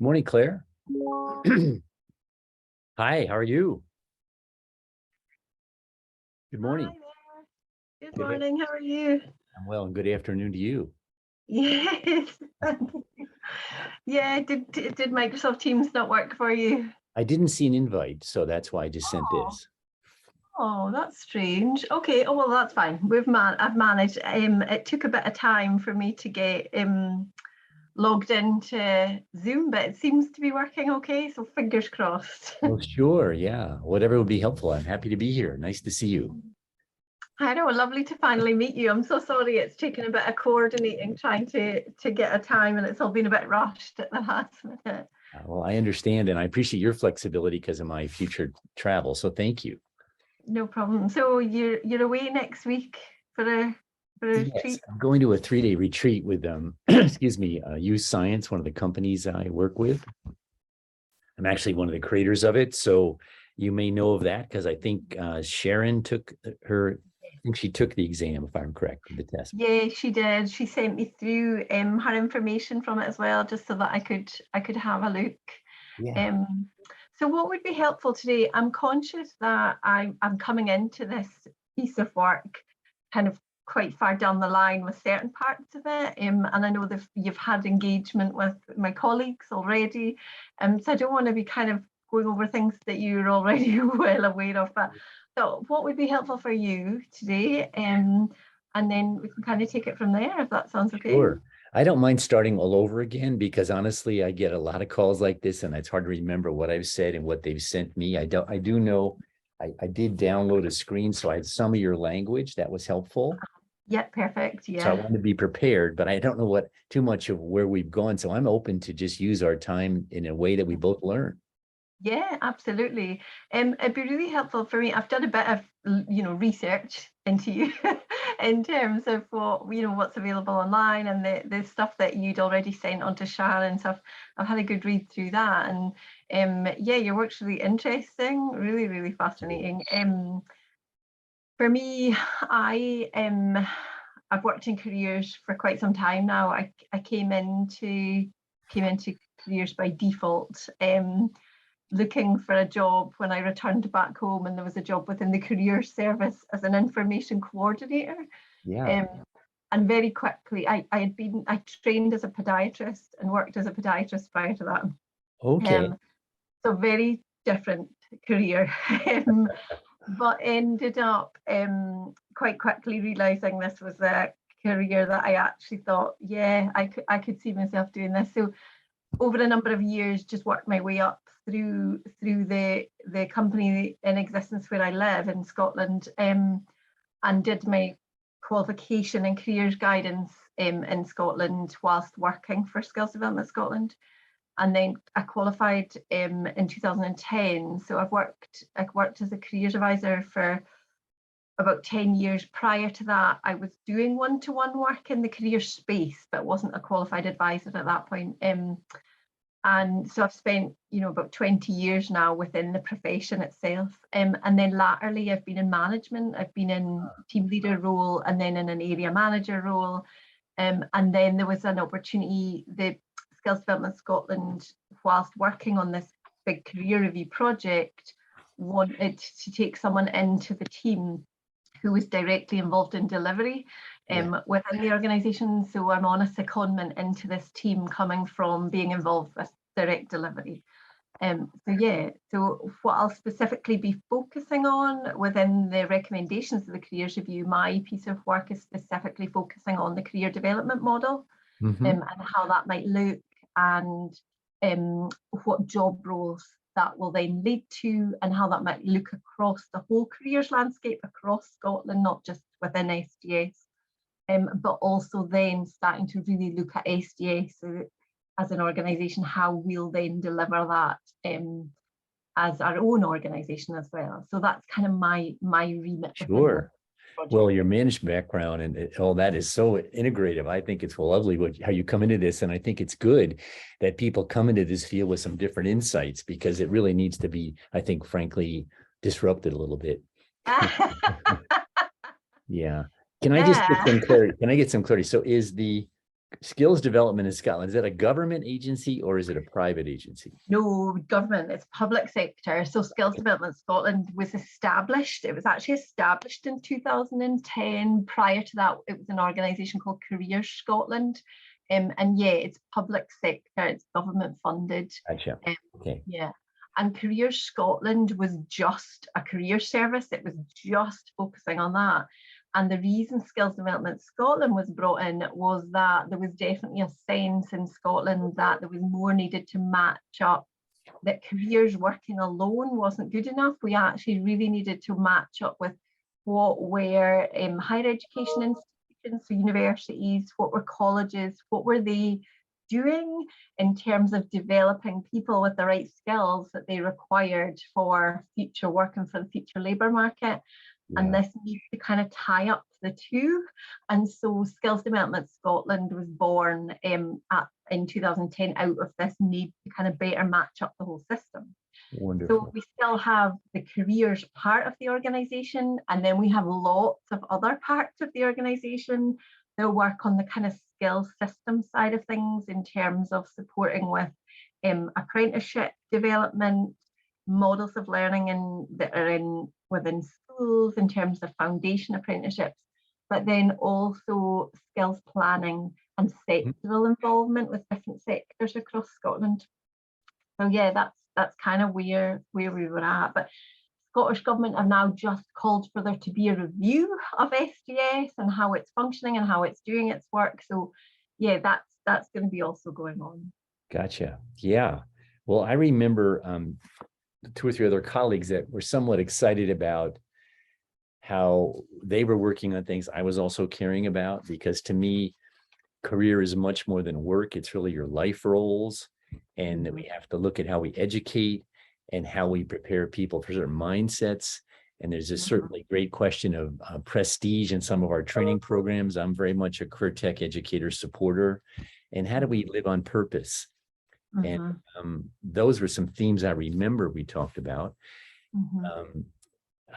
Morning, Claire. Hi, how are you? Good morning. Hi there. Good morning. How are you? I'm well, and good afternoon to you. Yes. Yeah, did Microsoft Teams not work for you? I didn't see an invite, so that's why I just sent Oh, this. oh, that's strange. Okay, oh well, that's fine. I've managed. It took a bit of time for me to get logged into Zoom, but it seems to be working okay. So fingers crossed. Well, sure, yeah. Whatever would be helpful. I'm happy to be here. Nice to see you. I know, lovely to finally meet you. I'm so sorry it's taken a bit of coordinating, trying to get a time, and it's all been a bit rushed at the last minute. Well, I understand, and I appreciate your flexibility because of my future travel. So thank you. No problem. So you're away next week for a Yes, retreat? I'm going to a 3-day retreat with excuse me, Use Science, one of the companies I work with. I'm actually one of the creators of it, so you may know of that because I think Sharon took her. I think she took the exam, if I'm correct, the test. Yeah, she did. She sent me through her information from it as well, just so that I could have a look. Yeah. So what would be helpful today? I'm conscious that I'm coming into this piece of work kind of quite far down the line with certain parts of it, and I know that you've had engagement with my colleagues already, so I don't want to be kind of going over things that you're already well aware of. But so, what would be helpful for you today? And then we can kind of take it from there, if that sounds okay. Sure. I don't mind starting all over again because honestly, I get a lot of calls like this and it's hard to remember what I've said and what they've sent me. I do know I did download a screen, so I had some of your language that was helpful. Yeah, perfect. So I Yeah. want to be prepared, but I don't know what too much of where we've gone. So I'm open to just use our time in a way that we both learn. Yeah, absolutely. It'd be really helpful for me. I've done a bit of, research into you in terms of what's available online and the stuff that you'd already sent on to Sharon. So I've had a good read through that, and yeah, your work's really interesting, really, really fascinating. For me, I've worked in careers for quite some time now. I came into careers by default. Looking for a job when I returned back home, and there was a job within the career service as an information coordinator. Yeah. and very quickly, I trained as a podiatrist and worked as a podiatrist prior to that. Okay. So very different career, um, but ended up quite quickly realizing this was a career that I actually thought, yeah, I could see myself doing this. So over a number of years, just worked my way up through the company in existence where I live in Scotland, and did my qualification in careers guidance in Scotland whilst working for Skills Development Scotland. And then I qualified in 2010. So I worked as a careers advisor for about 10 years. Prior to that, I was doing one-to-one work in the career space, but wasn't a qualified advisor at that point. And so I've spent, about 20 years now within the profession itself. And then latterly, I've been in management. I've been in team leader role and then in an area manager role. And then there was an opportunity, the Skills Development Scotland, whilst working on this big career review project, wanted to take someone into the team who was directly involved in delivery within the organisation. So I'm on a secondment into this team coming from being involved with direct delivery. So what I'll specifically be focusing on within the recommendations of the careers review, my piece of work is specifically focusing on the career development model and how that might look, and what job roles that will then lead to, and how that might look across the whole careers landscape across Scotland, not just within SDS, but also then starting to really look at SDS as an organisation, how we'll then deliver that as our own organisation as well. So that's kind of my remit. Sure. Well, your management background and all that is so integrative. I think it's lovely how you come into this. And I think it's good that people come into this field with some different insights, because it really needs to be, I think, frankly, disrupted a little bit. Yeah. Can I just get some clarity? Can I get some clarity? So is the Skills Development in Scotland, is that a government agency or is it a private agency? No, government, it's public sector. So Skills Development Scotland was established. It was actually established in 2010. Prior to that, it was an organisation called Careers Scotland. And yeah, it's public sector, it's government funded. Gotcha. Okay. Yeah. And Careers Scotland was just a career service. It was just focusing on that. And the reason Skills Development Scotland was brought in was that there was definitely a sense in Scotland that there was more needed to match up, that careers working alone wasn't good enough. We actually really needed to match up with what were higher education institutions, so universities, what were colleges, what were they doing in terms of developing people with the right skills that they required for future work and for the future labour market. Yeah. And this needs to kind of tie up the two. And so Skills Development Scotland was born in 2010 out of this need to kind of better match up the whole system. Wonderful. So we still have the careers part of the organisation, and then we have lots of other parts of the organisation that work on the kind of skills system side of things in terms of supporting with apprenticeship development, models of learning that are within schools in terms of foundation apprenticeships, but then also skills planning and sectoral involvement with different sectors across Scotland. So yeah, that's kind of where we were at. But Scottish Government have now just called for there to be a review of SDS and how it's functioning and how it's doing its work. So yeah, that's going to be also going on. Gotcha. Yeah. Well, I remember 2 or 3 other colleagues that were somewhat excited about how they were working on things I was also caring about, because to me, career is much more than work. It's really your life roles, and we have to look at how we educate and how we prepare people for certain mindsets. And there's a certainly great question of prestige in some of our training programs. I'm very much a career tech educator supporter. And how do we live on purpose? And those were some themes I remember we talked about.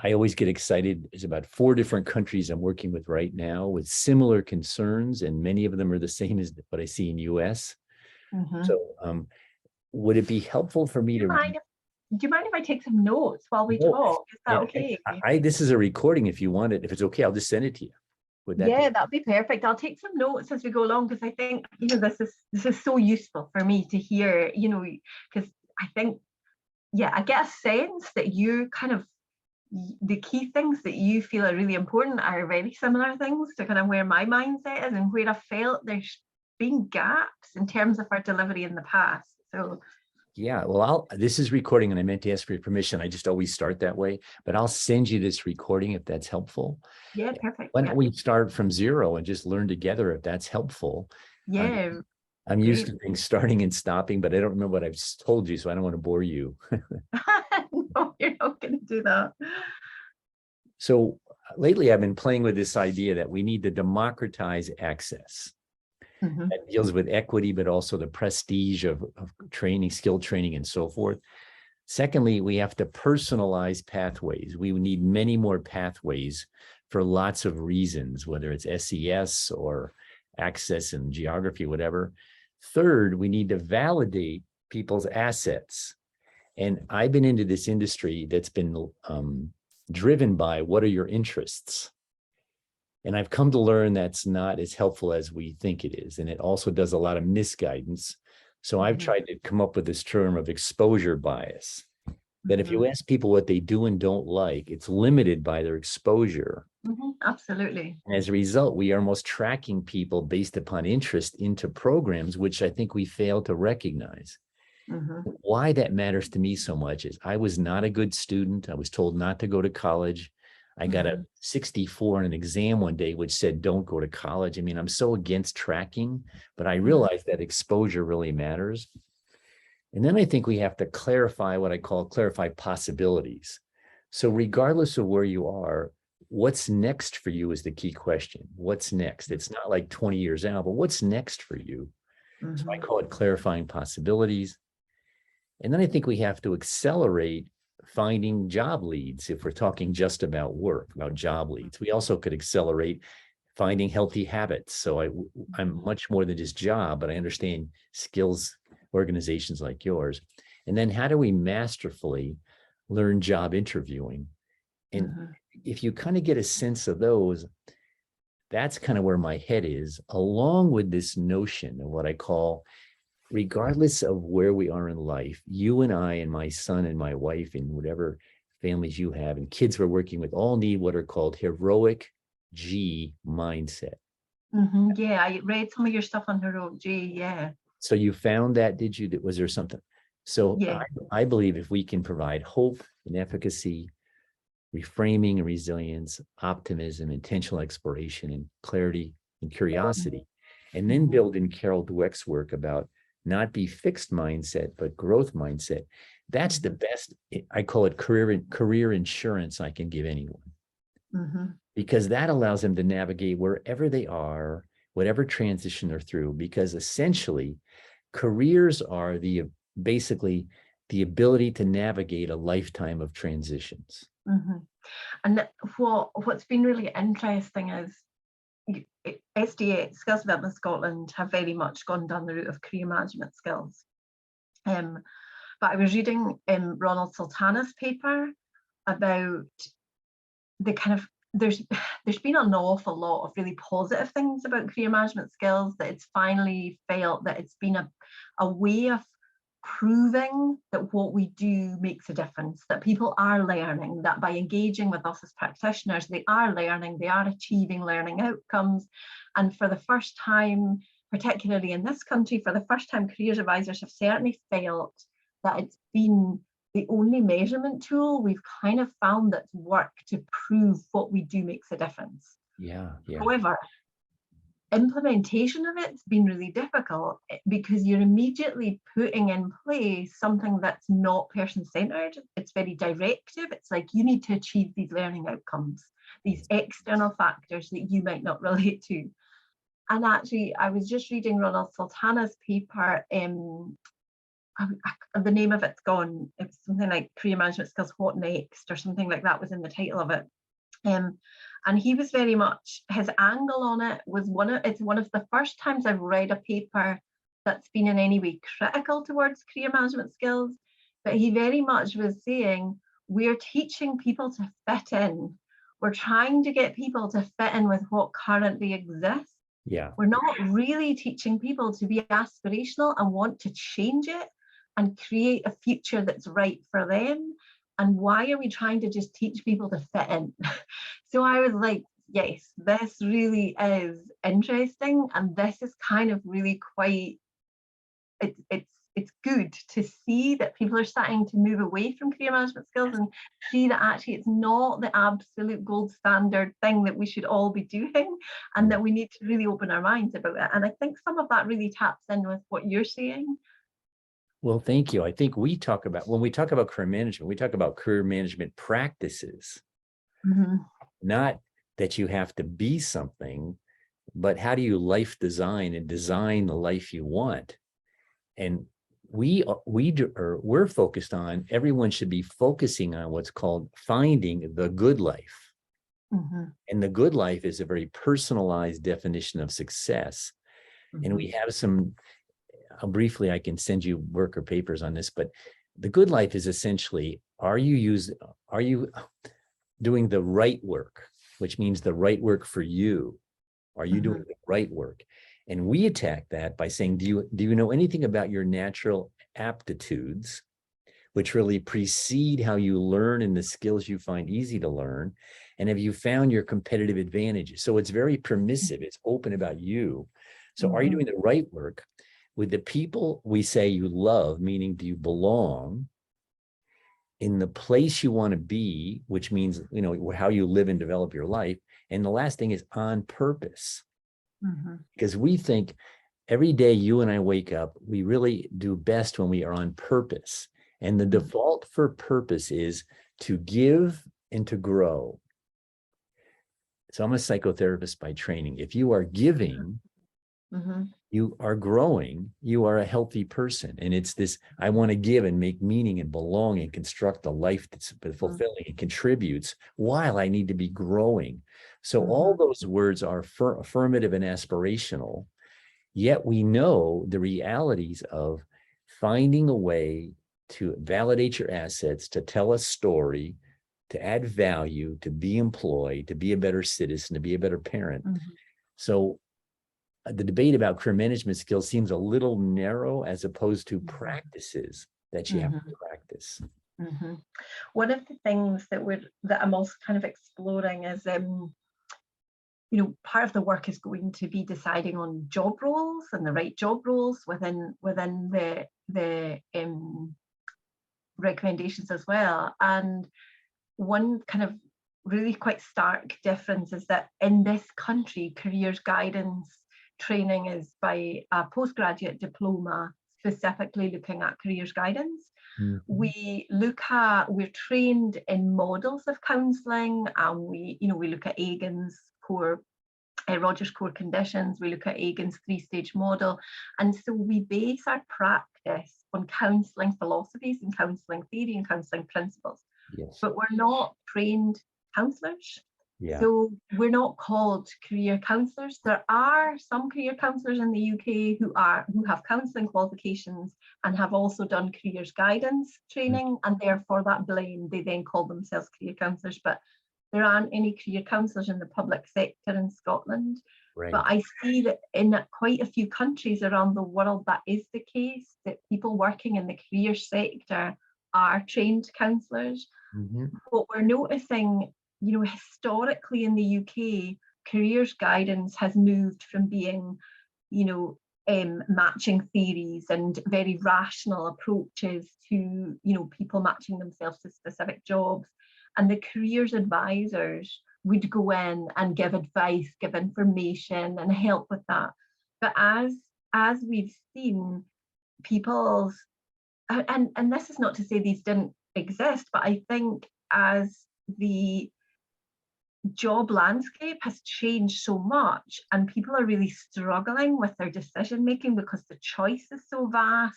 I always get excited. There's about 4 different countries I'm working with right now with similar concerns, and many of them are the same as what I see in US. So would it be helpful for me do you mind if I take some notes while we talk? Is that okay? This is a recording if you want it. If it's okay, I'll just send it to you. Would that be? Yeah, that'd be perfect. I'll take some notes as we go along, because I think, this is so useful for me to hear, because I think, yeah, I get a sense that you kind of, the key things that you feel are really important are very similar things to kind of where my mindset is and where I felt there's been gaps in terms of our delivery in the past. So Yeah, well, this is recording, and I meant to ask for your permission. I just always start that way, but I'll send you this recording if that's helpful. yeah, perfect. Why Yeah, don't we start from zero and just learn together if that's helpful? yeah, I'm used great. to things starting and stopping, but I don't remember what I've told you, so I don't want to bore you. No, you're not going to do that. So lately, I've been playing with this idea that we need to democratize access. Mhm. That deals with equity, but also the prestige of training, skill training, and so forth. Secondly, we have to personalize pathways. We need many more pathways for lots of reasons, whether it's SES or access and geography, whatever. Third, we need to validate people's assets. And I've been into this industry that's been driven by what are your interests? And I've come to learn that's not as helpful as we think it is. And it also does a lot of misguidance. So I've tried to come up with this term of exposure bias, that if you ask people what they do and don't like, it's limited by their exposure. Absolutely. And as a result, we are almost tracking people based upon interest into programs, which I think we fail to recognize. Why that matters to me so much is I was not a good student. I was told not to go to college. I got a 64 on an exam one day, which said, don't go to college. I mean, I'm so against tracking, but I realized that exposure really matters. And then I think we have to clarify what I call clarify possibilities. So regardless of where you are, what's next for you is the key question. What's next? It's not like 20 years out, but what's next for you? So I call it clarifying possibilities. And then I think we have to accelerate finding job leads. If we're talking just about work, about job leads, we also could accelerate finding healthy habits. So I'm much more than just job, but I understand skills organizations like yours. And then how do we masterfully learn job interviewing? And if you kind of get a sense of those, that's kind of where my head is, along with this notion of what I call, regardless of where we are in life, you and I and my son and my wife and whatever families you have and kids we're working with all need what are called heroic G mindset. Yeah, I read some of your stuff on heroic G. Yeah. So you found that, did you? Was there something? So Yeah. I believe if we can provide hope and efficacy, reframing and resilience, optimism, intentional exploration, and clarity and curiosity, and then build in Carol Dweck's work about not be fixed mindset, but growth mindset. That's the best, I call it career insurance I can give anyone. Because that allows them to navigate wherever they are, whatever transition they're through, because essentially careers are basically the ability to navigate a lifetime of transitions. And what's been really interesting is SDA, Skills Development Scotland, have very much gone down the route of career management skills. But I was reading Ronald Sultana's paper about the kind of, there's been an awful lot of really positive things about career management skills, that it's finally felt that it's been a way of proving that what we do makes a difference, that people are learning, that by engaging with us as practitioners, they are learning, they are achieving learning outcomes. And for the first time, particularly in this country, for the first time, careers advisors have certainly felt that it's been the only measurement tool we've kind of found that's worked to prove what we do makes a difference. Yeah. However, implementation of it's been really difficult, because you're immediately putting in place something that's not person-centered. It's very directive. It's like, you need to achieve these learning outcomes, these external factors that you might not relate to. And actually, I was just reading Ronald Sultana's paper. The name of it's gone. It's something like Career Management Skills, What Next, or something like that was in the title of it. And he was very much, his angle on it was it's one of the first times I've read a paper that's been in any way critical towards career management skills. But he very much was saying, we're teaching people to fit in. we're trying to get people to fit in with what currently exists. Yeah. We're not really teaching people to be aspirational and want to change it and create a future that's right for them. And why are we trying to just teach people to fit in? So I was like, yes, this really is interesting. And this is kind of really quite, it's good to see that people are starting to move away from career management skills and see that actually it's not the absolute gold standard thing that we should all be doing, and that we need to really open our minds about it. And I think some of that really taps in with what you're saying. Well, thank you. I think we talk about, when we talk about career management, we talk about career management practices, not that you have to be something, but how do you life design and design the life you want? And we're focused on, everyone should be focusing on what's called finding the good life. And the good life is a very personalized definition of success. And we have some, briefly, I can send you work or papers on this, but the good life is essentially, are you doing the right work, which means the right work for you? Are you doing the right work? And we attack that by saying, do you know anything about your natural aptitudes, which really precede how you learn and the skills you find easy to learn? And have you found your competitive advantages? So it's very permissive. It's open about you. So are you doing the right work with the people we say you love, meaning do you belong in the place you want to be, which means, you know, how you live and develop your life. And the last thing is on purpose. Because we think every day you and I wake up, we really do best when we are on purpose. And the default for purpose is to give and to grow. So I'm a psychotherapist by training. If you are giving, you are growing, you are a healthy person. And it's this, I want to give and make meaning and belong and construct a life that's fulfilling and contributes while I need to be growing. So all those words are affirmative and aspirational, yet we know the realities of finding a way to validate your assets, to tell a story, to add value, to be employed, to be a better citizen, to be a better parent. So the debate about career management skills seems a little narrow as opposed to practices that you have to practice. One of the things that I'm also kind of exploring is, you know, part of the work is going to be deciding on job roles and the right job roles within the recommendations as well. And one kind of really quite stark difference is that in this country, careers guidance training is by a postgraduate diploma, specifically looking at careers guidance. We're trained in models of counselling, and we look at Agen's core, Rogers core conditions, we look at Agen's 3-stage model. And so we base our practice on counselling philosophies and counselling theory and counselling principles. But we're not trained counsellors. So we're not called career counsellors. There are some career counsellors in the UK who have counselling qualifications and have also done careers guidance training, and therefore that blend, they then call themselves career counsellors. But there aren't any career counsellors in the public sector in Scotland. But I see that in quite a few countries around the world that is the case, that people working in the career sector are trained counsellors. What we're noticing, you know, historically in the UK, careers guidance has moved from being, you know, matching theories and very rational approaches to, you know, people matching themselves to specific jobs. And the careers advisors would go in and give advice, give information and help with that. But as we've seen, people's, and this is not to say these didn't exist, but I think as the job landscape has changed so much and people are really struggling with their decision making because the choice is so vast,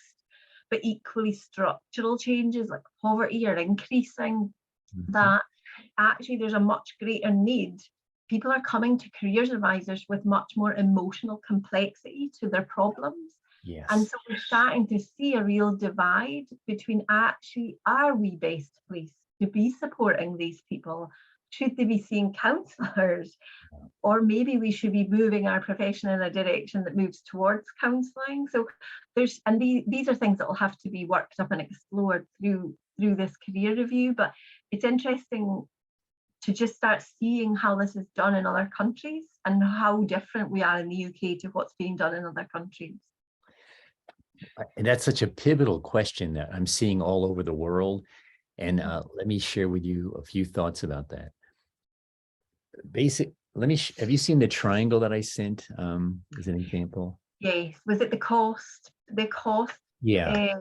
but equally structural changes like poverty are increasing, that actually there's a much greater need. People are coming to careers advisors with much more emotional complexity to their problems. And so we're starting to see a real divide between actually, are we best placed to be supporting these people should they be seeing counsellors? Or maybe we should be moving our profession in a direction that moves towards counselling. So these are things that will have to be worked up and explored through this career review. But it's interesting to just start seeing how this is done in other countries and how different we are in the UK to what's being done in other countries. And that's such a pivotal question that I'm seeing all over the world. And let me share with you a few thoughts about that. Have you seen the triangle that I sent as an example? Yes. Was it the cost? Yeah.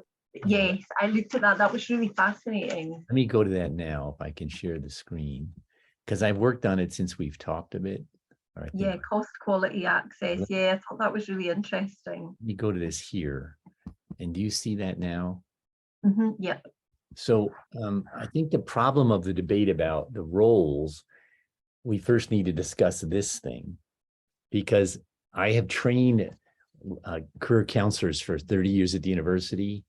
Yes, I looked at that. That was really fascinating. Let me go to that now, if I can share the screen, because I've worked on it since we've talked a bit. Yeah, cost, quality, access. Yeah, I thought that was really interesting. Let me go to this here. And do you see that now? Yeah. So I think the problem of the debate about the roles, we first need to discuss this thing, because I have trained career counselors for 30 years at the university.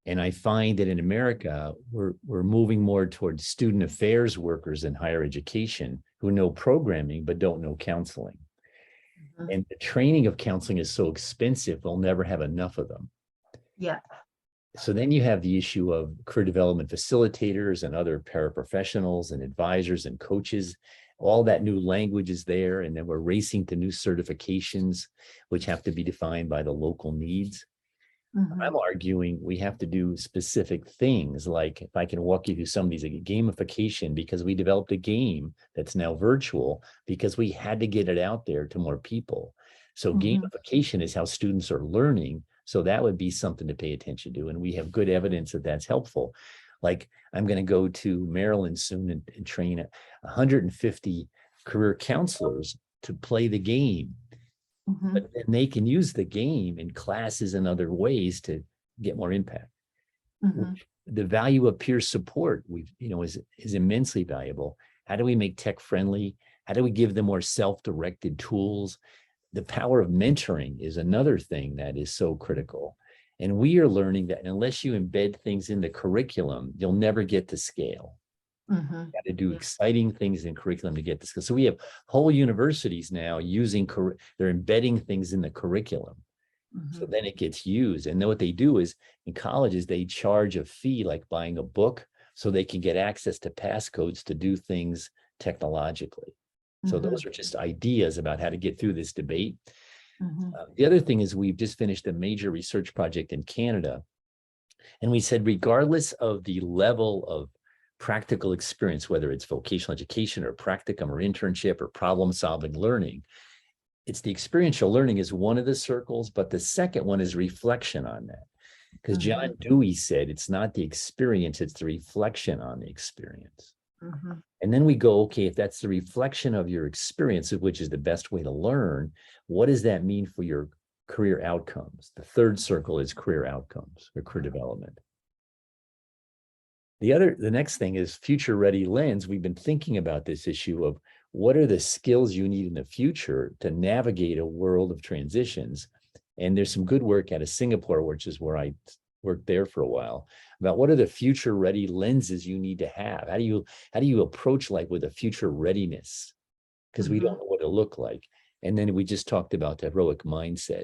And I find that in America, we're moving more towards student affairs workers in higher education who know programming but don't know counseling. And the training of counseling is so expensive, we'll never have enough of them. Yeah. So then you have the issue of career development facilitators and other paraprofessionals and advisors and coaches. All that new language is there. And then we're racing to new certifications, which have to be defined by the local needs. I'm arguing we have to do specific things, like if I can walk you through some of these, like gamification, because we developed a game that's now virtual because we had to get it out there to more people. So gamification is how students are learning. So that would be something to pay attention to. And we have good evidence that that's helpful. Like I'm going to go to Maryland soon and train 150 career counselors to play the game. But then they can use the game in classes and other ways to get more impact. The value of peer support is immensely valuable. How do we make tech friendly? How do we give them more self-directed tools? The power of mentoring is another thing that is so critical. And we are learning that unless you embed things in the curriculum, you'll never get to scale. You got to do exciting things in curriculum to get this. So we have whole universities now they're embedding things in the curriculum. So then it gets used. And then what they do is in colleges, they charge a fee like buying a book so they can get access to passcodes to do things technologically. So those are just ideas about how to get through this debate. The other thing is we've just finished a major research project in Canada. And we said, regardless of the level of practical experience, whether it's vocational education or practicum or internship or problem-solving learning, it's the experiential learning is one of the circles, but the second one is reflection on that. Because John Dewey said, it's not the experience, it's the reflection on the experience. And then we go, okay, if that's the reflection of your experience, which is the best way to learn, what does that mean for your career outcomes? The third circle is career outcomes or career development. The next thing is future ready lens. We've been thinking about this issue of what are the skills you need in the future to navigate a world of transitions. And there's some good work out of Singapore, which is where I worked there for a while, about what are the future ready lenses you need to have? How do you approach like with a future readiness? Because we don't know what it'll look like. And then we just talked about the heroic mindset.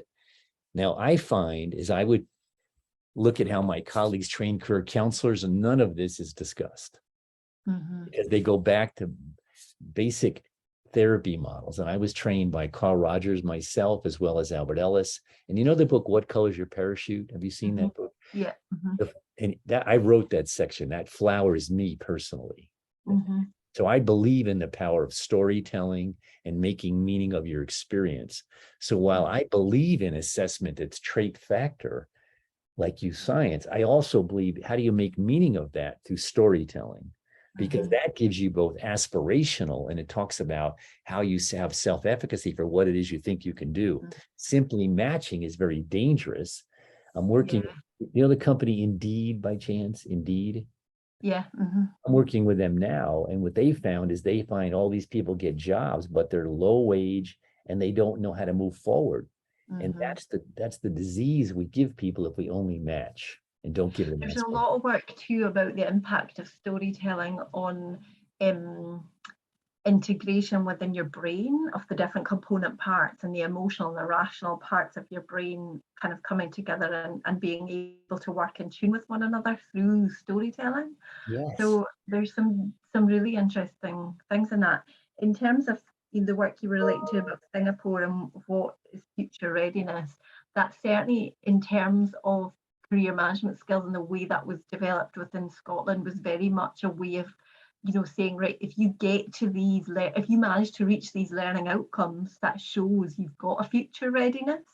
Now I find is I would look at how my colleagues train career counselors, and none of this is discussed because they go back to basic therapy models. And I was trained by Carl Rogers myself, as well as Albert Ellis. And you know the book, What Color's Your Parachute? Have you seen that book? Yeah. And that I wrote that section. That flowers me personally. So I believe in the power of storytelling and making meaning of your experience. So while I believe in assessment, it's trait factor, like you science, I also believe, how do you make meaning of that through storytelling? Because that gives you both aspirational, and it talks about how you have self-efficacy for what it is you think you can do. Simply matching is very dangerous. I'm working, you know the company Indeed by chance? Indeed? Yeah. I'm working with them now, and what they found is they find all these people get jobs, but they're low wage and they don't know how to move forward. And that's the disease we give people if we only match and don't give them. There's a lot of work too about the impact of storytelling on integration within your brain of the different component parts and the emotional and the rational parts of your brain kind of coming together and being able to work in tune with one another through storytelling. Yes. So there's some really interesting things in that. In terms of the work you were relating to about Singapore and what is future readiness, that certainly in terms of career management skills and the way that was developed within Scotland was very much a way of, saying, right, if you get to these, if you manage to reach these learning outcomes, that shows you've got a future readiness.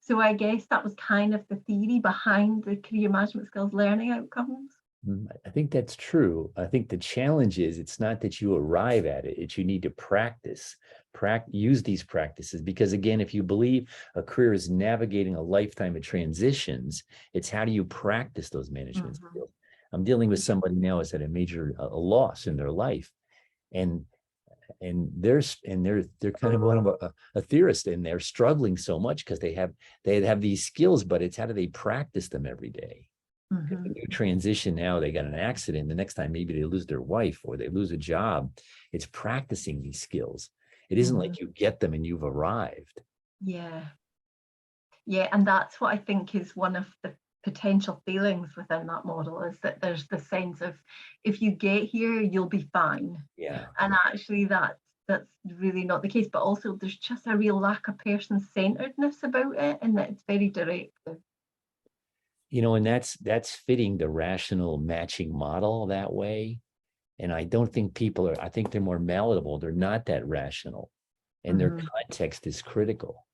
So I guess that was kind of the theory behind the career management skills learning outcomes. I think that's true. I think the challenge is it's not that you arrive at it, it's you need to practice, use these practices. Because again, if you believe a career is navigating a lifetime of transitions, it's how do you practice those management skills? I'm dealing with somebody now who's had a major loss in their life, and they're kind of one of a theorist, and they're struggling so much because they have these skills, but it's how do they practice them every day? The new transition now, they got an accident. The next time maybe they lose their wife or they lose a job. It's practicing these skills. It isn't like you get them and you've arrived. Yeah, and that's what I think is one of the potential failings within that model, is that there's the sense of if you get here, you'll be fine. Yeah. And actually that's really not the case. But also there's just a real lack of person-centeredness about it, and that it's very directive. And that's fitting the rational matching model that way. And I don't think I think they're more malleable. They're not that rational, and their context is critical.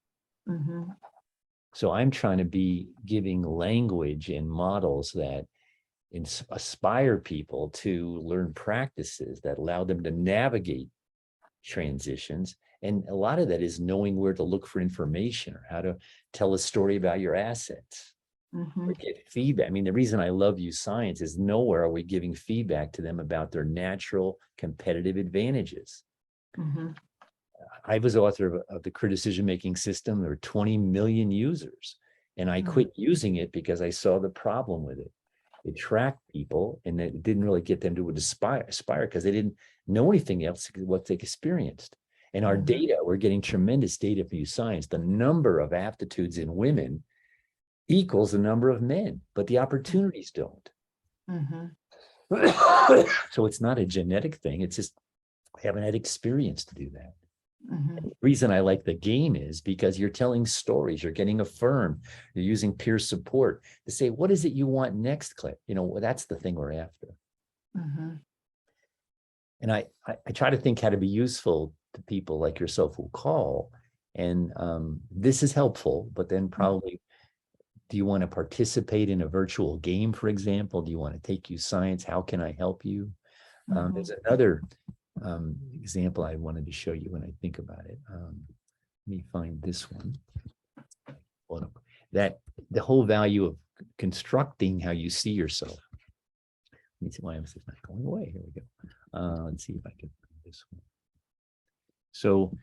So I'm trying to be giving language and models that aspire people to learn practices that allow them to navigate transitions. And a lot of that is knowing where to look for information or how to tell a story about your assets. Or get feedback. I mean, the reason I love Use Science is nowhere are we giving feedback to them about their natural competitive advantages. I was author of the career decision-making system. There were 20 million users, and I quit using it because I saw the problem with it. It tracked people, and it didn't really get them to aspire because they didn't know anything else what they experienced. And our data, we're getting tremendous data from Use Science. The number of aptitudes in women equals the number of men, but the opportunities don't. So it's not a genetic thing. It's just I haven't had experience to do that. The reason I like the game is because you're telling stories, you're getting affirmed, you're using peer support to say, what is it you want next, Claire? That's the thing we're after. And I try to think how to be useful to people like yourself who call. And this is helpful, but then probably, do you want to participate in a virtual game, for example? Do you want to take Use Science? How can I help you? There's another example I wanted to show you when I think about it. Let me find this one. That the whole value of constructing how you see yourself. Let me see why it's not going away. Here we go. Let's see if I can find this one. So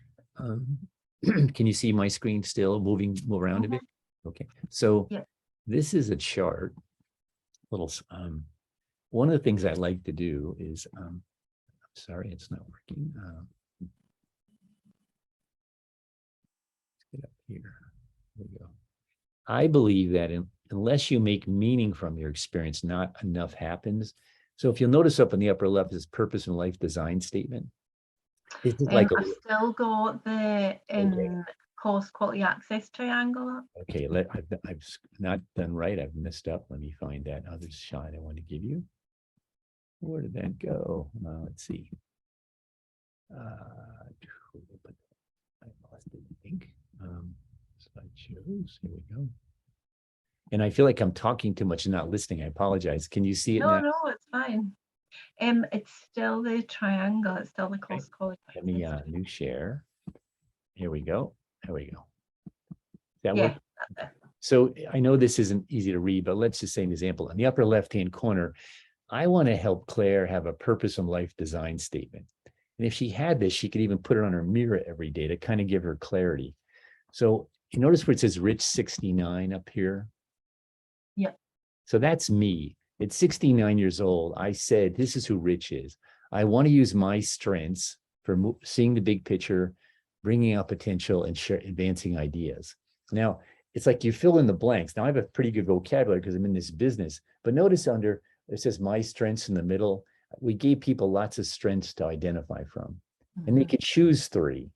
can you see my screen still move around a bit? Okay, so this is a chart. One of the things I like to do is, sorry, it's not working. Let's get up here. There we go. I believe that unless you make meaning from your experience, not enough happens. So if you'll notice up in the upper left is purpose and life design statement. It's like I've still got the cost quality access triangle. Okay, I've not done right. I've messed up. Let me find that other shot I want to give you. Where did that go? Let's see. I lost it, I think. Slideshows. Here we go. And I feel like I'm talking too much and not listening. I apologize. Can you see it now? No, it's fine. It's still the triangle. It's still the cost quality. Let me new share. Here we go. There we go. That work? So I know this isn't easy to read, but let's just say an example. In the upper left-hand corner, I want to help Claire have a purpose and life design statement. And if she had this, she could even put it on her mirror every day to kind of give her clarity. So you notice where it says Rich 69 up here? Yeah. So that's me. At 69 years old, I said, this is who Rich is. I want to use my strengths for seeing the big picture, bringing out potential, and advancing ideas. Now, it's like you fill in the blanks. Now, I have a pretty good vocabulary because I'm in this business, but notice under, it says my strengths in the middle. We gave people lots of strengths to identify from, and they could choose 3.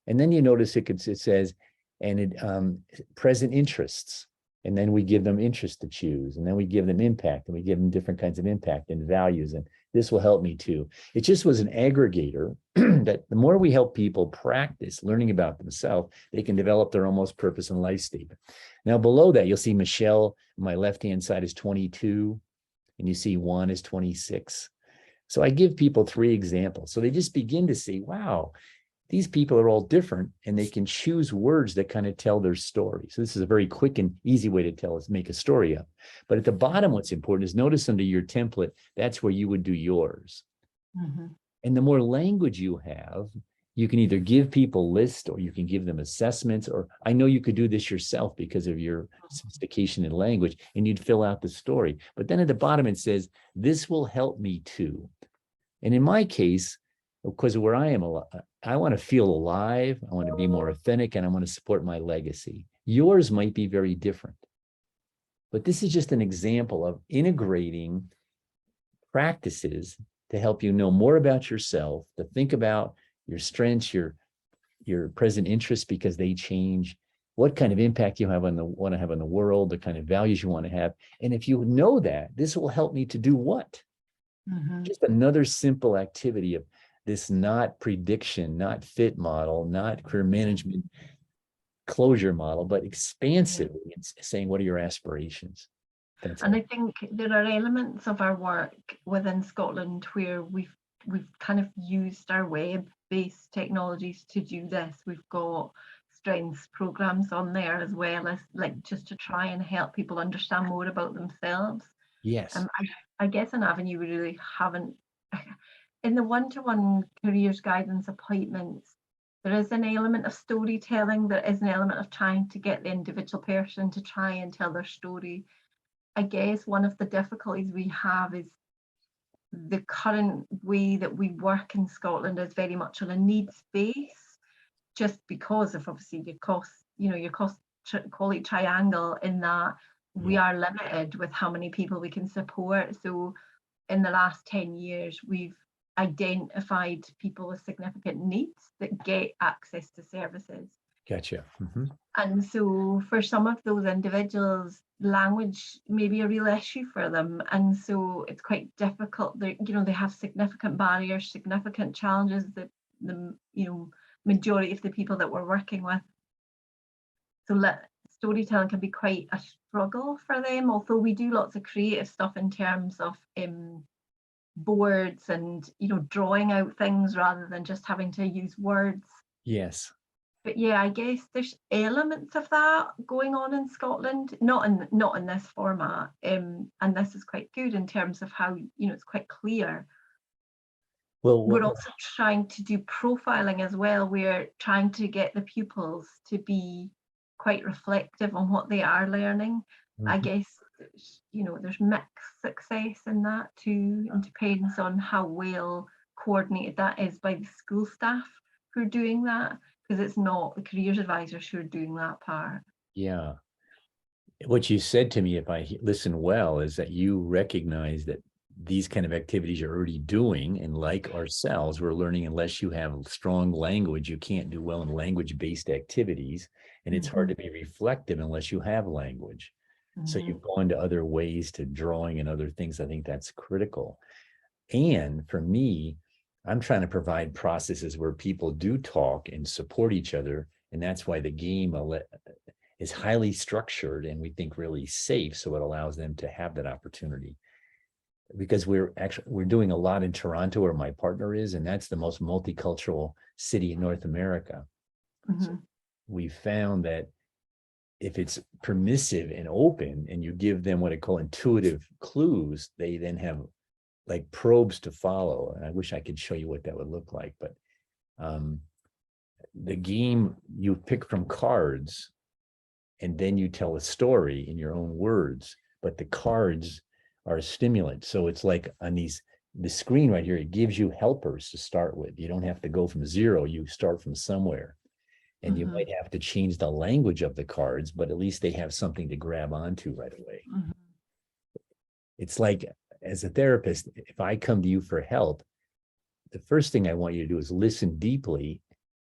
And then you notice it says, present interests. And then we give them interest to choose. And then we give them impact, and we give them different kinds of impact and values. And this will help me too. It just was an aggregator that the more we help people practice learning about themselves, they can develop their almost purpose and life statement. Now, below that, you'll see Michelle, on my left-hand side is 22, and you see Juan is 26. So I give people 3 examples. So they just begin to see, wow, these people are all different, and they can choose words that kind of tell their story. So this is a very quick and easy way to make a story up. But at the bottom, what's important is notice under your template, that's where you would do yours. And the more language you have, you can either give people lists, or you can give them assessments, or I know you could do this yourself because of your sophistication in language, and you'd fill out the story. But then at the bottom, it says, this will help me too. And in my case, because where I am, I want to feel alive, I want to be more authentic, and I want to support my legacy. Yours might be very different. But this is just an example of integrating practices to help you know more about yourself, to think about your strengths, your present interests, because they change, what kind of impact you want to have on the world, the kind of values you want to have. And if you know that, this will help me to do what? Just another simple activity of this not prediction, not fit model, not career management closure model, but expansively saying, what are your aspirations? And I think there are elements of our work within Scotland where we've kind of used our web-based technologies to do this. We've got strengths programs on there, as well as like just to try and help people understand more about themselves. Yes. I guess an avenue we really haven't in the one-to-one careers guidance appointments. There is an element of storytelling. There is an element of trying to get the individual person to try and tell their story. I guess one of the difficulties we have is the current way that we work in Scotland is very much on a needs base, just because of obviously your cost, your cost quality triangle, in that we are limited with how many people we can support. So in the last 10 years, we've identified people with significant needs that get access to services. Gotcha. And so for some of those individuals, language may be a real issue for them. And so it's quite difficult. They have significant barriers, significant challenges that the majority of the people that we're working with. So storytelling can be quite a struggle for them, although we do lots of creative stuff in terms of boards and drawing out things rather than just having to use words. Yes. But yeah, I guess there's elements of that going on in Scotland, not in this format, and this is quite good in terms of how it's quite clear. Well, we're also trying to do profiling as well. We're trying to get the pupils to be quite reflective on what they are learning. I guess there's mixed success in that too, and depends on how well coordinated that is by the school staff who are doing that, because it's not the careers advisors who are doing that part. Yeah. What you said to me, if I listen well, is that you recognize that these kind of activities you're already doing, and like ourselves, we're learning unless you have strong language, you can't do well in language-based activities, and it's hard to be reflective unless you have language. So you've gone to other ways, to drawing and other things. I think that's critical. And for me, I'm trying to provide processes where people do talk and support each other. And that's why the game is highly structured and we think really safe. So it allows them to have that opportunity. Because we're doing a lot in Toronto, where my partner is, and that's the most multicultural city in North America. So we found that if it's permissive and open, and you give them what I call intuitive clues, they then have like probes to follow. And I wish I could show you what that would look like, but the game, you pick from cards and then you tell a story in your own words, but the cards are a stimulant. So it's like on these the screen right here, it gives you helpers to start with. You don't have to go from zero, you start from somewhere. And you might have to change the language of the cards, but at least they have something to grab onto right away. It's like, as a therapist, if I come to you for help, the first thing I want you to do is listen deeply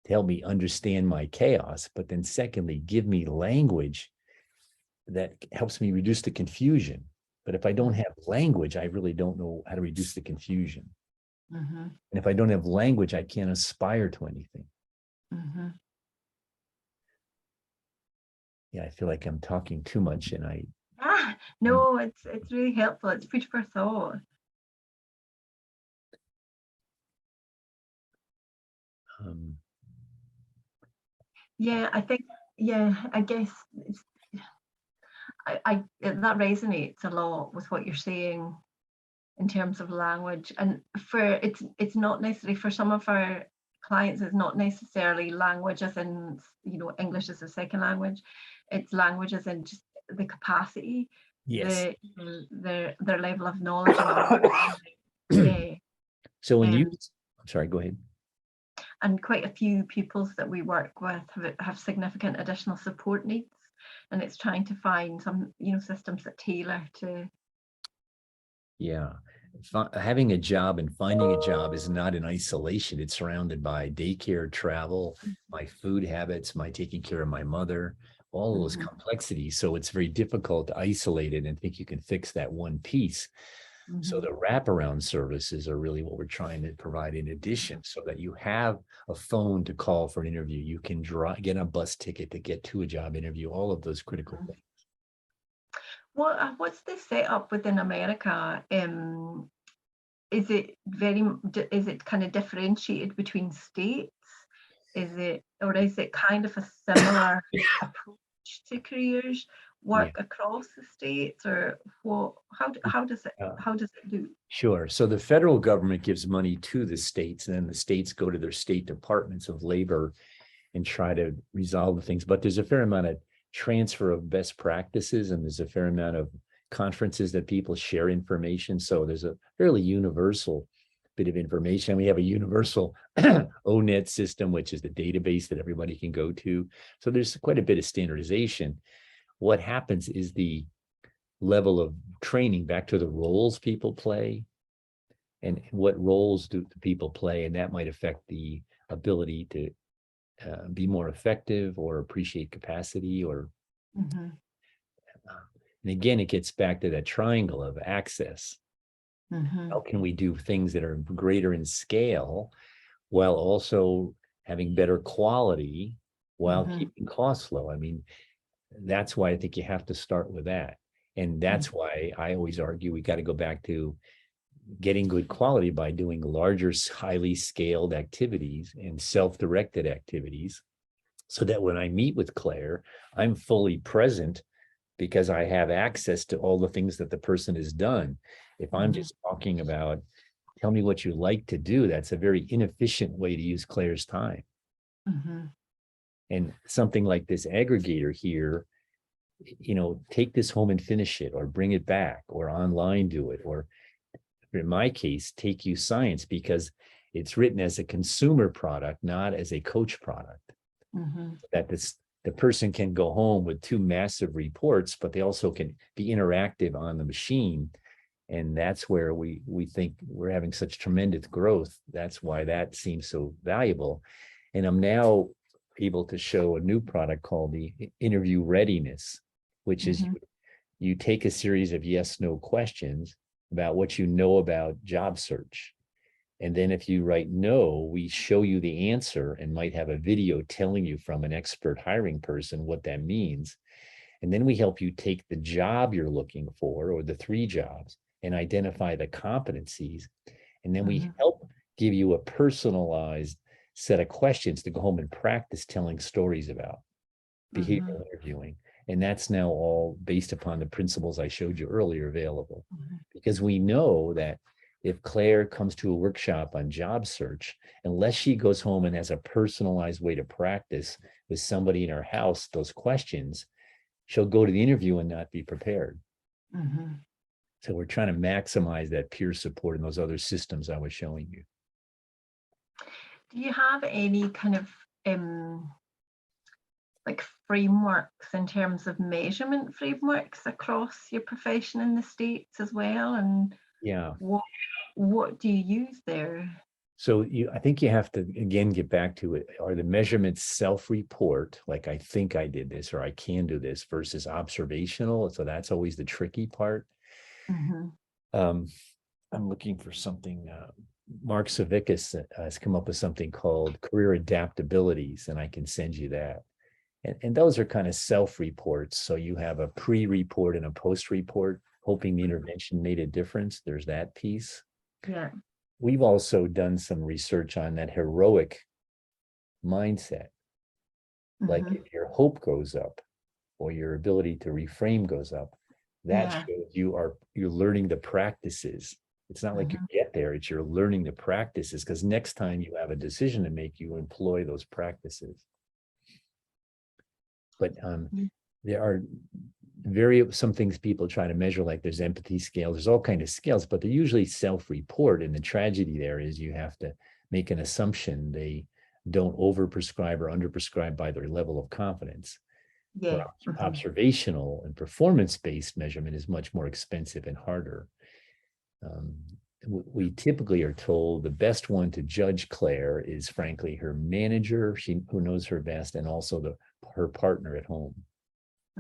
to help me understand my chaos. But then secondly, give me language that helps me reduce the confusion. But if I don't have language, I really don't know how to reduce the confusion. And if I don't have language, I can't aspire to anything. Yeah, I feel like I'm talking too much, and no, it's really helpful. It's food for thought. Yeah, I think, I guess that resonates a lot with what you're saying in terms of language. And it's not necessarily, for some of our clients, it's not necessarily language as in, English as a second language. It's language as in just the capacity, yes. their level of knowledge and understanding. So when I'm sorry, go ahead. And quite a few pupils that we work with have significant additional support needs, and it's trying to find some systems that tailor to. Yeah, having a job and finding a job is not in isolation. It's surrounded by daycare, travel, my food habits, my taking care of my mother, all of those complexities. So it's very difficult to isolate it and think you can fix that one piece. So the wraparound services are really what we're trying to provide in addition, so that you have a phone to call for an interview. You can get a bus ticket to get to a job interview, all of those critical things. What's the setup within America? Is it kind of differentiated between states? Is it kind of a similar approach to careers work across the states, or what? How does it do? Sure. So the federal government gives money to the states, and then the states go to their state departments of labor and try to resolve the things. But there's a fair amount of transfer of best practices, and there's a fair amount of conferences that people share information. So there's a fairly universal bit of information. We have a universal ONET system, which is the database that everybody can go to. So there's quite a bit of standardization. What happens is the level of training, back to the roles people play, and what roles do the people play, and that might affect the ability to be more effective or appreciate capacity, or and again, it gets back to that triangle of access. How can we do things that are greater in scale while also having better quality while keeping costs low? I mean, that's why I think you have to start with that. And that's why I always argue we got to go back to getting good quality by doing larger, highly scaled activities and self-directed activities, so that when I meet with Claire, I'm fully present because I have access to all the things that the person has done. If I'm just talking about, tell me what you like to do, that's a very inefficient way to use Claire's time. And something like this aggregator here, take this home and finish it, or bring it back, or online do it, or in my case, take you science, because it's written as a consumer product, not as a coach product. That the person can go home with 2 massive reports, but they also can be interactive on the machine. And that's where we think we're having such tremendous growth. That's why that seems so valuable. And I'm now able to show a new product called the interview readiness, which is you take a series of yes/no questions about what you know about job search. And then if you write no, we show you the answer and might have a video telling you from an expert hiring person what that means. And then we help you take the job you're looking for, or the 3 jobs, and identify the competencies. And then we help give you a personalized set of questions to go home and practice telling stories about behavioral interviewing. And that's now all based upon the principles I showed you earlier available. Because we know that if Claire comes to a workshop on job search, unless she goes home and has a personalized way to practice with somebody in her house those questions, she'll go to the interview and not be prepared. So we're trying to maximize that peer support in those other systems I was showing you. Do you have any kind of like frameworks in terms of measurement frameworks across your profession in the States as well? And Yeah. what do you use there? So I think you have to, again, get back to it. Are the measurements self-report, like I think I did this or I can do this, versus observational? So that's always the tricky part. Mm-hmm. I'm looking for something. Mark Savickas has come up with something called career adaptabilities, and I can send you that. And those are kind of self-reports. So you have a pre-report and a post-report, hoping the intervention made a difference. There's that piece. Yeah. We've also done some research on that heroic mindset. Like if your hope goes up or your ability to reframe goes up, that shows you're learning the practices. It's not like you get there, it's you're learning the practices, because next time you have a decision to make, you employ those practices. But there are some things people try to measure, like there's empathy scales, there's all kinds of scales, but they're usually self-report. And the tragedy there is you have to make an assumption they don't overprescribe or underprescribe by their level of confidence. Yeah. Observational and performance-based measurement is much more expensive and harder. We typically are told the best one to judge Claire is, frankly, her manager, who knows her best, and also her partner at home.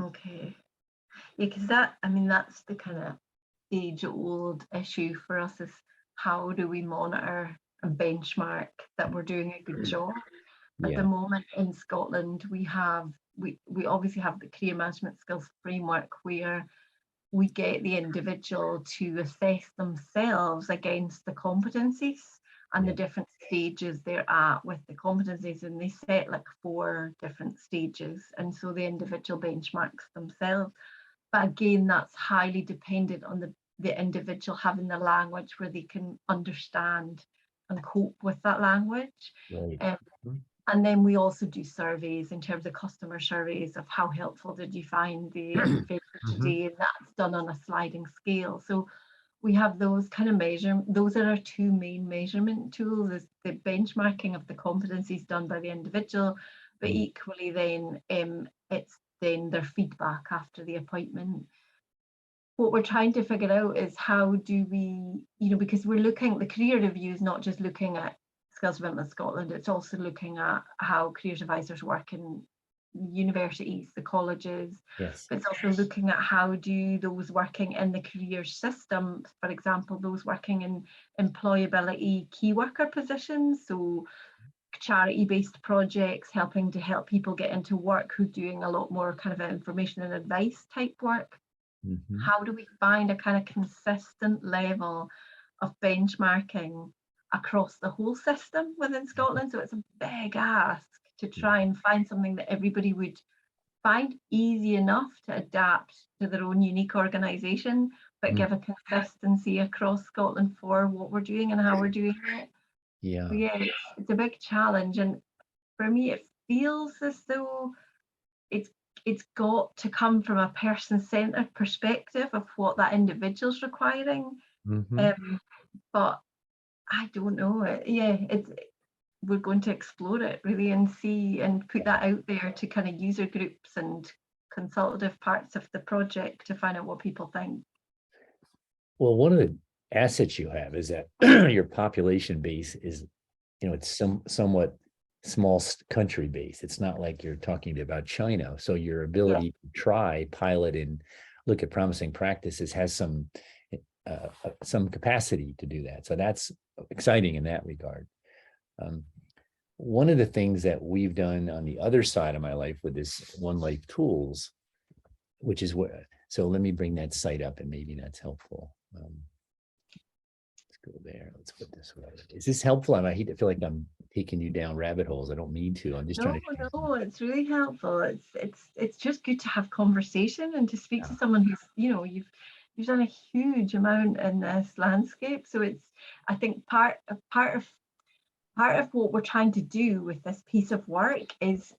Okay. Yeah, because that's the kind of age-old issue for us, is how do we monitor and benchmark that we're doing a good job? At the moment in Scotland, we obviously have the career management skills framework, where we get the individual to assess themselves against the competencies and the different stages they're at with the competencies, and they set like 4 different stages, and so the individual benchmarks themselves. But again, that's highly dependent on the individual having the language where they can understand and cope with that language. Right. And then we also do surveys in terms of customer surveys of how helpful did you find the intervention today, and that's done on a sliding scale. So we have those kind of those are our 2 main measurement tools, is the benchmarking of the competencies done by the individual, but equally then it's then their feedback after the appointment. What we're trying to figure out is how do we, because we're looking, the career review is not just looking at Skills Development Scotland, it's also looking at how careers advisors work in universities, the colleges. Yes. But it's also looking at how do those working in the career system, for example, those working in employability key worker positions, so charity-based projects helping to help people get into work who's doing a lot more kind of information and advice type work. How do we find a kind of consistent level of benchmarking across the whole system within Scotland? So it's a big ask to try and find something that everybody would find easy enough to adapt to their own unique organisation, but give a consistency across Scotland for what we're doing and how we're doing it. Yeah. So yeah, it's a big challenge, and for me it feels as though it's got to come from a person-centered perspective of what that individual's requiring. But I don't know. We're going to explore it really and see and put that out there to kind of user groups and consultative parts of the project to find out what people think. Well, one of the assets you have is that your population base is, it's somewhat small country base. It's not like you're talking about China. So your ability to try, pilot, and look at promising practices has some capacity to do that. So that's exciting in that regard. One of the things that we've done on the other side of my life with this One Life Tools, which is so let me bring that site up and maybe that's helpful. Let's go there. Let's put this way. Is this helpful? I hate to feel like I'm taking you down rabbit holes. I don't mean to. I'm just trying to. No, it's really helpful. It's just good to have conversation and to speak to someone who's, you've done a huge amount in this landscape. So I think part of what we're trying to do with this piece of work is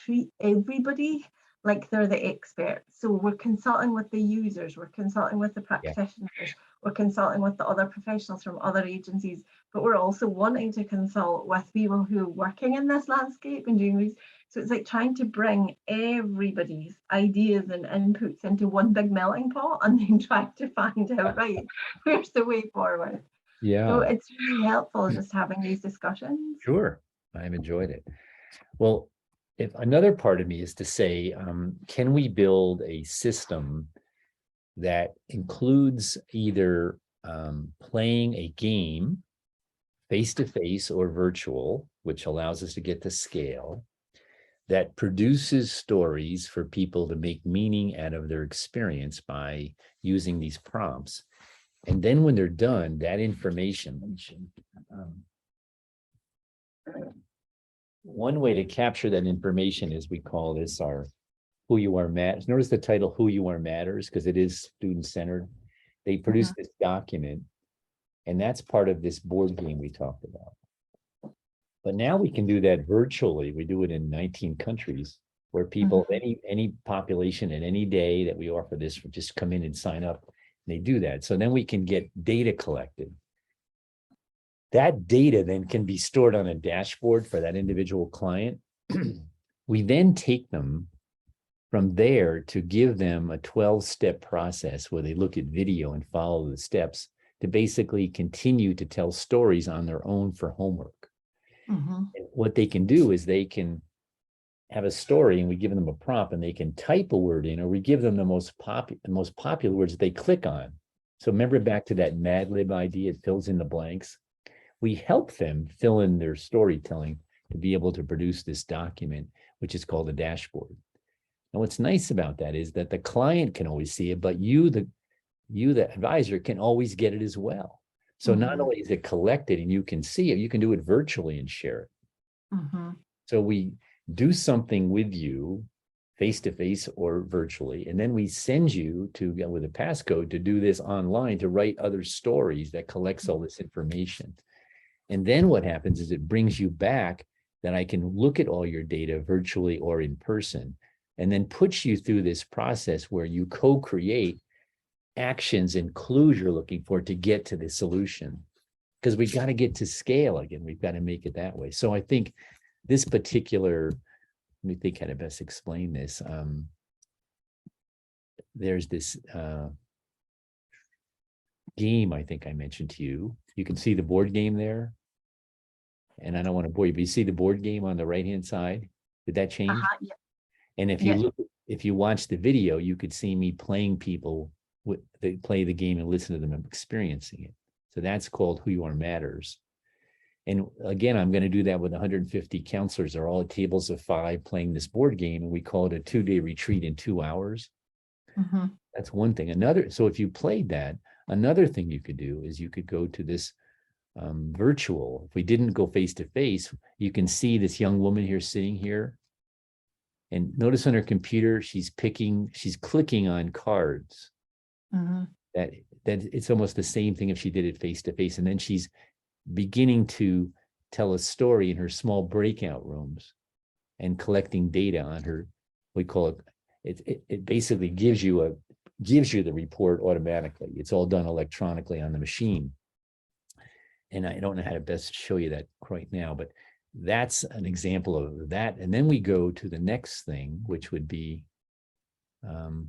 treat everybody like they're the expert. So we're consulting with the users, we're consulting with the Yeah. practitioners, we're consulting with the other professionals from other agencies, but we're also wanting to consult with people who are working in this landscape and doing these. So it's like trying to bring everybody's ideas and inputs into one big melting pot and then trying to find out, right, where's the way forward? So Yeah, it's really helpful just having these discussions. sure. I've enjoyed it. Well, if another part of me is to say, can we build a system that includes either playing a game face-to-face or virtual, which allows us to get to scale, that produces stories for people to make meaning out of their experience by using these prompts. And then when they're done, that information, one way to capture that information is we call this our Who You Are Matters. Notice the title Who You Are Matters, because it is student-centered. They produce this document, and that's part of this board game we talked about. But now we can do that virtually. We do it in 19 countries where people, any population at any day that we offer this, just come in and sign up. And they do that. So then we can get data collected. That data then can be stored on a dashboard for that individual client. We then take them from there to give them a 12-step process where they look at video and follow the steps to basically continue to tell stories on their own for homework. What they can do is they can have a story and we give them a prompt and they can type a word in, or we give them the most popular words that they click on. So remember back to that Mad Lib idea, it fills in the blanks. We help them fill in their storytelling to be able to produce this document, which is called a dashboard. And what's nice about that is that the client can always see it, but you, the advisor, can always get it as well. So not only is it collected and you can see it, you can do it virtually and share it. So we do something with you face-to-face or virtually, and then we send you to, with a passcode, to do this online, to write other stories that collects all this information. And then what happens is it brings you back that I can look at all your data virtually or in person, and then puts you through this process where you co-create actions and clues you're looking for to get to the solution. Because we've got to get to scale again. We've got to make it that way. So I think this particular, let me think how to best explain this. There's this game I think I mentioned to you. You can see the board game there. And I don't want to bore you, but you see the board game on the right-hand side? Did that change? Yeah. And if you look, if you watch the video, you could see me playing people they play the game and listen to them experiencing it. So that's called Who You Are Matters. And again, I'm going to do that with 150 counselors. They're all at tables of 5 playing this board game, and we call it a 2-day retreat in 2 hours. That's one thing. Another, so if you played that, another thing you could do is you could go to this virtual. If we didn't go face to face, you can see this young woman here sitting here. And notice on her computer, she's clicking on cards. That it's almost the same thing if she did it face to face. And then she's beginning to tell a story in her small breakout rooms and collecting data on her. We call it basically gives you the report automatically. It's all done electronically on the machine. And I don't know how to best show you that right now, but that's an example of that. And then we go to the next thing, which would be the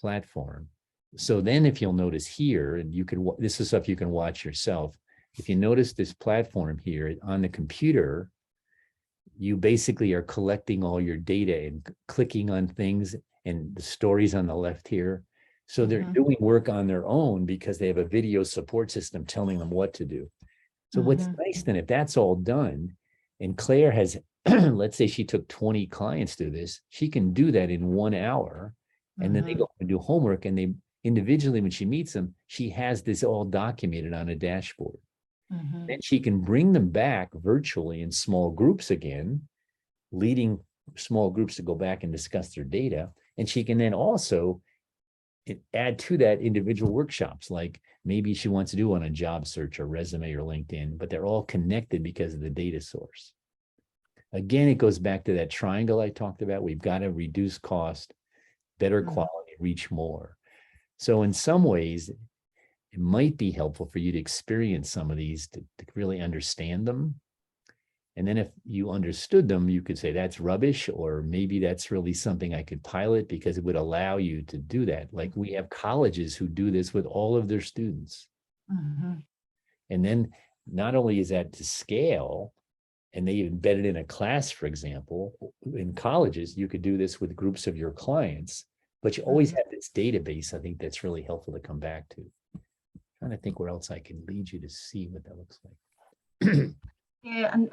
platform. So then if you'll notice here, and you can, this is stuff you can watch yourself. If you notice this platform here on the computer, you basically are collecting all your data and clicking on things, and the stories on the left here. So they're doing work on their own because they have a video support system telling them what to do. So what's nice then, if that's all done, and Claire has, let's say she took 20 clients through this, she can do that in 1 hour. And then they go and do homework, and they individually, when she meets them, she has this all documented on a dashboard. Then she can bring them back virtually in small groups again, leading small groups to go back and discuss their data. And she can then also add to that individual workshops, like maybe she wants to do one on job search or resume or LinkedIn, but they're all connected because of the data source. Again, it goes back to that triangle I talked about. We've got to reduce cost, better quality, reach more. So in some ways, it might be helpful for you to experience some of these to really understand them. And then if you understood them, you could say that's rubbish, or maybe that's really something I could pilot because it would allow you to do that. Like we have colleges who do this with all of their students. And then not only is that to scale, and they embed it in a class, for example, in colleges, you could do this with groups of your clients, but you always have this database. I think that's really helpful to come back to. Trying to think where else I can lead you to see what that looks like. Yeah, and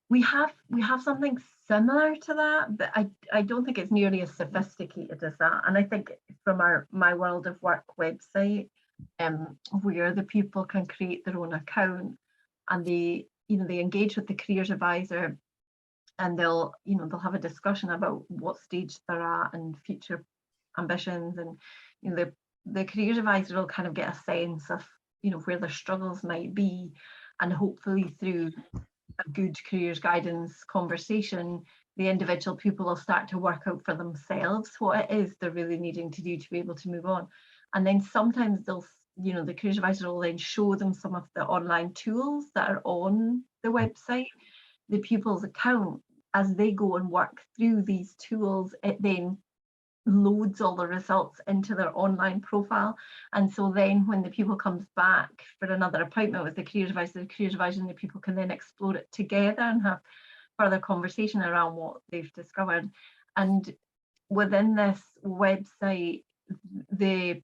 we have something similar to that, but I don't think it's nearly as sophisticated as that. And I think from my World of Work website, where the people can create their own account, and they engage with the careers advisor, and they'll have a discussion about what stage they're at and future ambitions, and the careers advisor will kind of get a sense of where their struggles might be, and hopefully through a good careers guidance conversation, the individual people will start to work out for themselves what it is they're really needing to do to be able to move on. And then sometimes they'll, the careers advisor will then show them some of the online tools that are on the website. The pupil's account, as they go and work through these tools, it then loads all the results into their online profile. And so then when the pupil comes back for another appointment with the careers advisor and the pupil can then explore it together and have further conversation around what they've discovered. And within this website, there's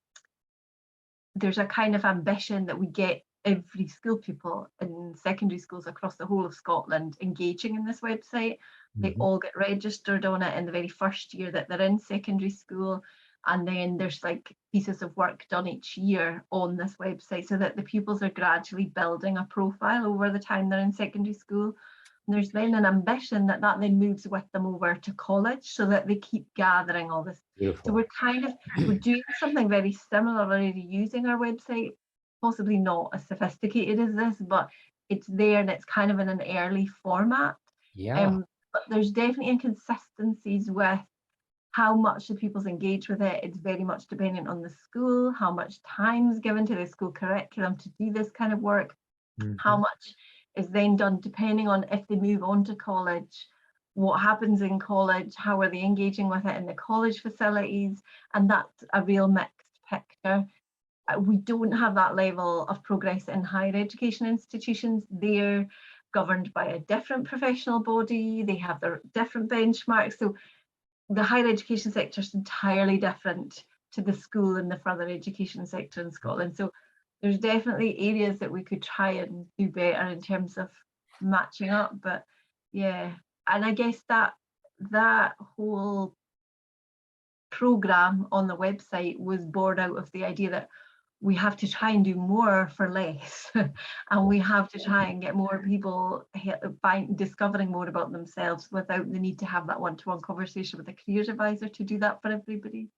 a kind of ambition that we get every school pupil in secondary schools across the whole of Scotland engaging in this website. They all get registered on it in the very first year that they're in secondary school. And then there's like pieces of work done each year on this website so that the pupils are gradually building a profile over the time they're in secondary school. And there's then an ambition that then moves with them over to college so that they keep gathering all this. Beautiful. So we're doing something very similar already using our website, possibly not as sophisticated as this, but it's there and it's kind of in an early format. Yeah. But there's definitely inconsistencies with how much the pupils engage with it. It's very much dependent on the school, how much time is given to the school curriculum to do this kind of work, how much is then done depending on if they move on to college, what happens in college, how are they engaging with it in the college facilities, and that's a real mixed picture. We don't have that level of progress in higher education institutions. They're governed by a different professional body, they have their different benchmarks. So the higher education sector is entirely different to the school and the further education sector in Scotland. So there's definitely areas that we could try and do better in terms of matching up. But yeah, and I guess that whole program on the website was born out of the idea that we have to try and do more for less and we have to try and get more people discovering more about themselves without the need to have that one-to-one conversation with a careers advisor to do that for everybody.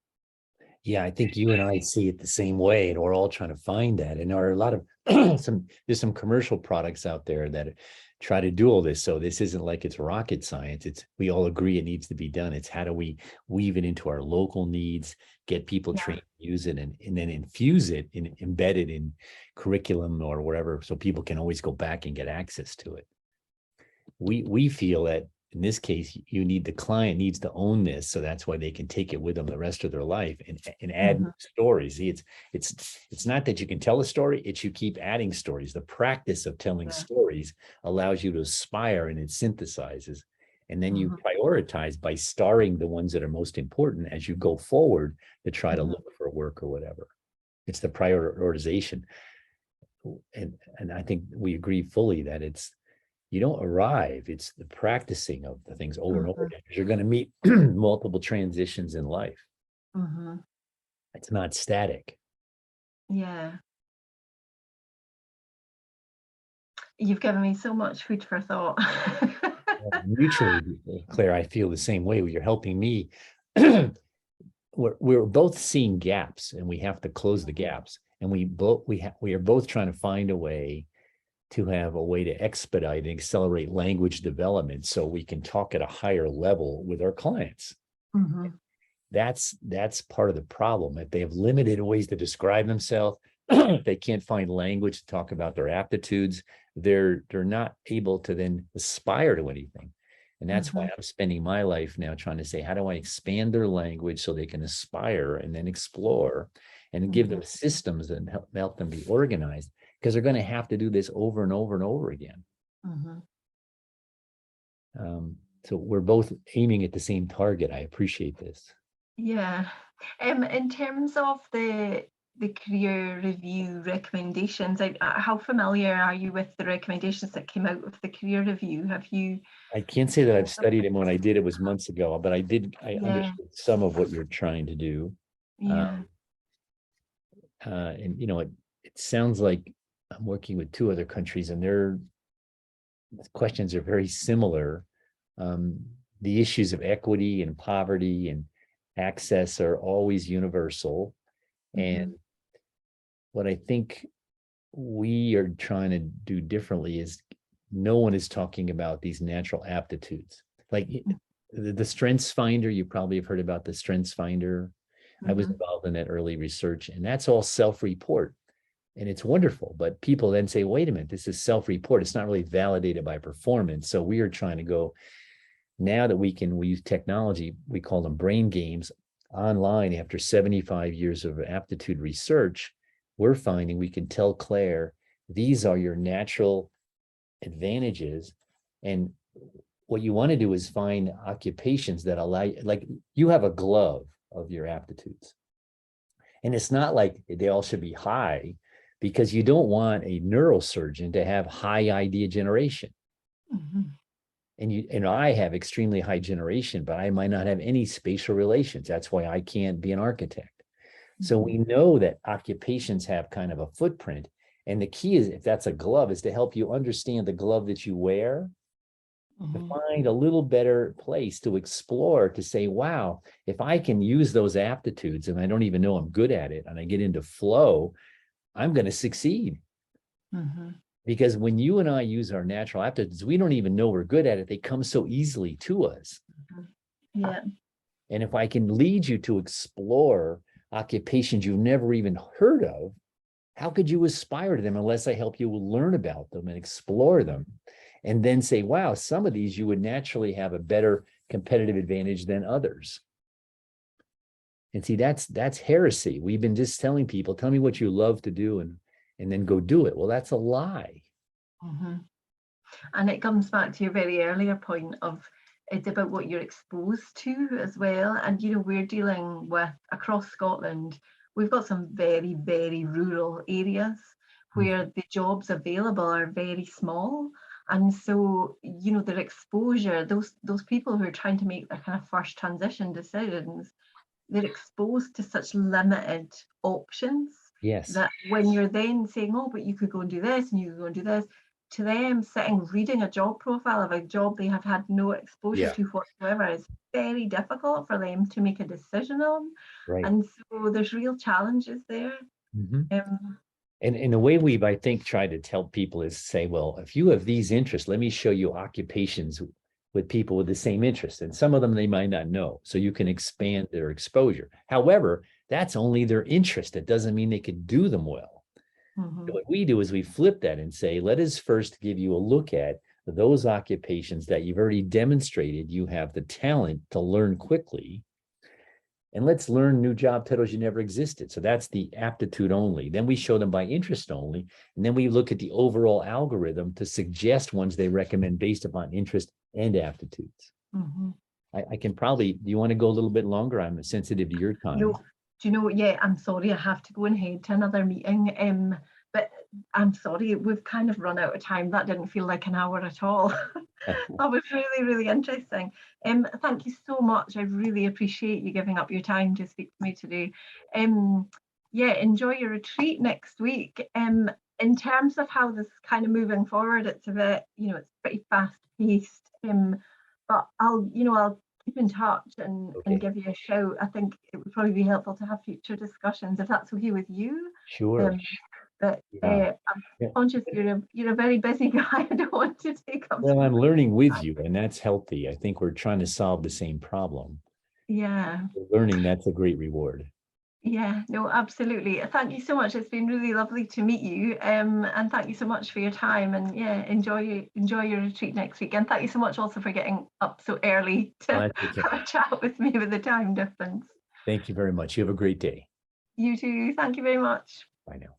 Yeah, I think you and I see it the same way, and we're all trying to find that. And there are a lot of there's some commercial products out there that try to do all this. So this isn't like it's rocket science. It's we all agree it needs to be done. It's how do we weave it into our local needs, get people trained to use it, and then infuse it and embed it in curriculum or wherever, so people can always go back and get access to it. We feel that in this case, the client needs to own this. So that's why they can take it with them the rest of their life and add stories. See, it's not that you can tell a story, it's you keep adding stories. The practice of telling stories allows you to aspire, and it synthesizes. And then you prioritize by starring the ones that are most important as you go forward to try to look for work or whatever. It's the prioritization. And I think we agree fully that you don't arrive, it's the practicing of the things over and over again, because you're going to meet multiple transitions in life. It's not static. Yeah. You've given me so much food for thought. Mutually, Claire, I feel the same way. You're helping me. We're both seeing gaps, and we have to close the gaps. And we are both trying to find a way to have a way to expedite and accelerate language development so we can talk at a higher level with our clients. That's part of the problem. If they have limited ways to describe themselves, if they can't find language to talk about their aptitudes, they're not able to then aspire to anything. And that's why I'm spending my life now trying to say, how do I expand their language so they can aspire and then explore and give them systems and help them be organized, because they're going to have to do this over and over and over again. So we're both aiming at the same target. I appreciate this. Yeah. In terms of the career review recommendations, how familiar are you with the recommendations that came out of the career review? Have you? I can't say that I've studied them. When I did, it was months ago, but I understood some of what you're trying to do. Yeah. And it sounds like I'm working with 2 other countries, and their questions are very similar. The issues of equity and poverty and access are always universal. And what I think we are trying to do differently is no one is talking about these natural aptitudes. Like the Strengths Finder, you probably have heard about the Strengths Finder. I was involved in that early research, and that's all self-report. And it's wonderful, but people then say, wait a minute, this is self-report. It's not really validated by performance. So we are trying to go, now that we use technology, we call them brain games, online. After 75 years of aptitude research, we're finding we can tell Claire, these are your natural advantages. And what you want to do is find occupations that allow you, like you have a glove of your aptitudes. And it's not like they all should be high, because you don't want a neurosurgeon to have high idea generation. And I have extremely high generation, but I might not have any spatial relations. That's why I can't be an architect. So we know that occupations have kind of a footprint. And the key is, if that's a glove, is to help you understand the glove that you wear, to find a little better place to explore, to say, wow, if I can use those aptitudes and I don't even know I'm good at it, and I get into flow, I'm going to succeed. Because when you and I use our natural aptitudes, we don't even know we're good at it. They come so easily to us. Yeah. And if I can lead you to explore occupations you've never even heard of, how could you aspire to them unless I help you learn about them and explore them? And then say, wow, some of these you would naturally have a better competitive advantage than others. And see, that's heresy. We've been just telling people, tell me what you love to do and then go do it. Well, that's a lie. And it comes back to your very earlier point of, it's about what you're exposed to as well. And, we're dealing with, across Scotland, we've got some very, very rural areas where the jobs available are very small. And so, their exposure, those people who are trying to make their kind of first transition decisions, they're exposed to such limited options. Yes. That when you're then saying, oh, but you could go and do this and you could go and do this, to them sitting reading a job profile of a job they have had no exposure to whatsoever is very difficult for them to make a decision on. Right. And so there's real challenges there. And the way we've, I think, tried to tell people is say, well, if you have these interests, let me show you occupations with people with the same interests. And some of them they might not know. So you can expand their exposure. However, that's only their interest. It doesn't mean they could do them well. So what we do is we flip that and say, let us first give you a look at those occupations that you've already demonstrated you have the talent to learn quickly. And let's learn new job titles you never existed. So that's the aptitude only. Then we show them by interest only. And then we look at the overall algorithm to suggest ones they recommend based upon interest and aptitudes. I can probably, do you want to go a little bit longer? I'm sensitive to your time. No, do you know what? Yeah, I'm sorry, I have to go and head to another meeting. But I'm sorry, we've kind of run out of time. That didn't feel like an hour at all. That was really, really interesting. Thank you so much. I really appreciate you giving up your time to speak to me today. Yeah, enjoy your retreat next week. In terms of how this is kind of moving forward, it's a bit, it's pretty fast paced. But I'll keep in touch and give you a shout. I think it would probably be helpful to have future discussions, if that's okay with you. Sure. But Yeah. I'm Yeah. conscious you're a very busy guy. I don't want to take up. Well, I'm learning with you, and that's healthy. I think we're trying to solve the same problem. Yeah. Learning, that's a great reward. Yeah, no, absolutely. Thank you so much. It's been really lovely to meet you. And thank you so much for your time. And yeah, enjoy your retreat next week. And thank you so much also for getting up so early Well, to that's okay. have a chat with me with the time difference. Thank you very much. You have a great day. You too. Thank you very much. Bye now.